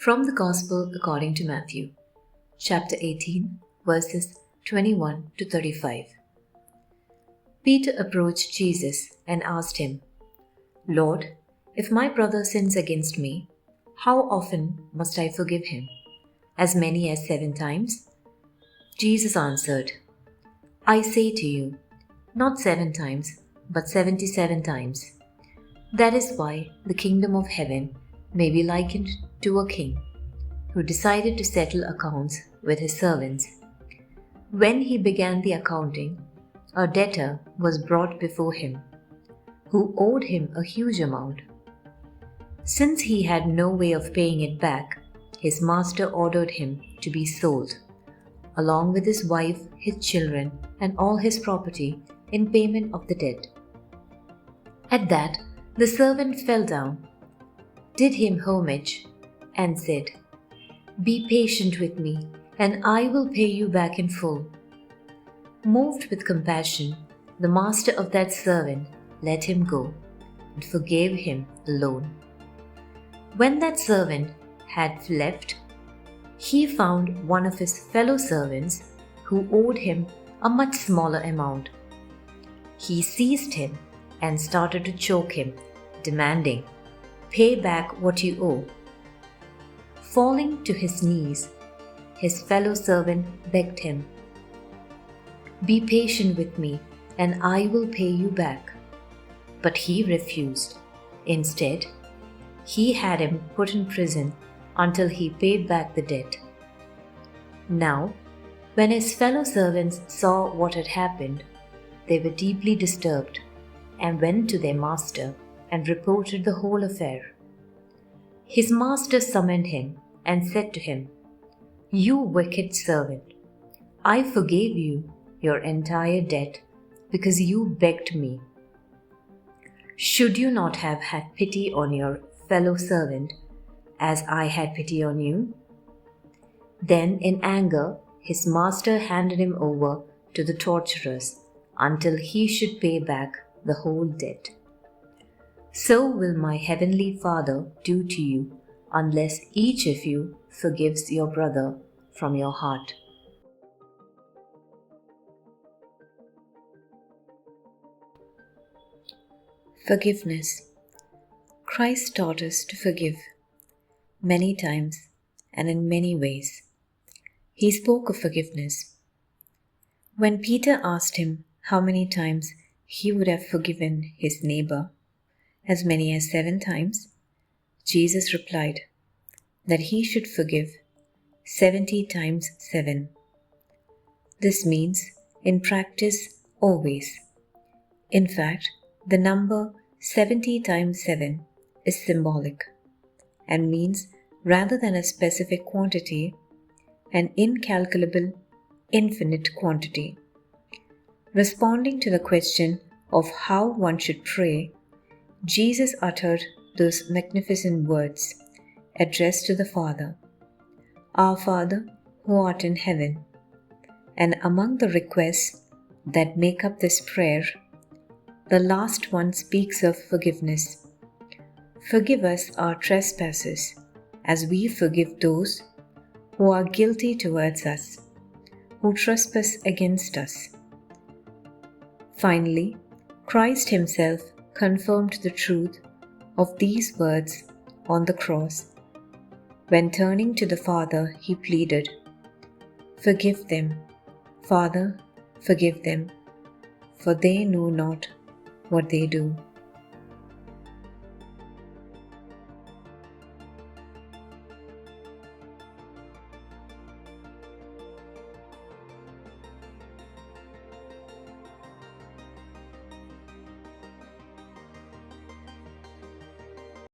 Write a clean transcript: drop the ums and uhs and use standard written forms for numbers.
From the Gospel according to Matthew, chapter 18, verses 21 to 35. Peter approached Jesus and asked him, "Lord, if my brother sins against me, how often must I forgive him? As many as 7 times?" Jesus answered, "I say to you, not 7 times, but 77 times. That is why the kingdom of heaven may be likened to a king who decided to settle accounts with his servants. When he began the accounting, a debtor was brought before him, who owed him a huge amount. Since he had no way of paying it back, his master ordered him to be sold, along with his wife, his children, and all his property, in payment of the debt. At that, the servant fell down, did him homage, and said, 'Be patient with me, and I will pay you back in full.' Moved with compassion, the master of that servant let him go and forgave him the loan. When that servant had left, he found one of his fellow servants who owed him a much smaller amount. He seized him and started to choke him, demanding, 'Pay back what you owe.' Falling to his knees, his fellow servant begged him, 'Be patient with me, and I will pay you back.' But he refused. Instead, he had him put in prison until he paid back the debt. Now, when his fellow servants saw what had happened, they were deeply disturbed and went to their master and reported the whole affair. His master summoned him and said to him, 'You wicked servant, I forgave you your entire debt because you begged me. Should you not have had pity on your fellow servant as I had pity on you?' Then in anger, his master handed him over to the torturers until he should pay back the whole debt. So will my heavenly Father do to you unless each of you forgives your brother from your heart." Forgiveness. Christ taught us to forgive many times and in many ways. He spoke of forgiveness. When Peter asked him how many times he would have forgiven his neighbor, as many as 7 times, Jesus replied that he should forgive 70 times 7. This means, in practice, always. In fact, the number 70 times 7 is symbolic and means, rather than a specific quantity, an incalculable, infinite quantity. Responding to the question of how one should pray, Jesus uttered those magnificent words addressed to the Father, "Our Father who art in heaven." And among the requests that make up this prayer, the last one speaks of forgiveness. "Forgive us our trespasses, as we forgive those who are guilty towards us, who trespass against us." Finally, Christ himself confirmed the truth of these words on the cross. When turning to the Father, he pleaded, "Forgive them, Father, forgive them, for they know not what they do."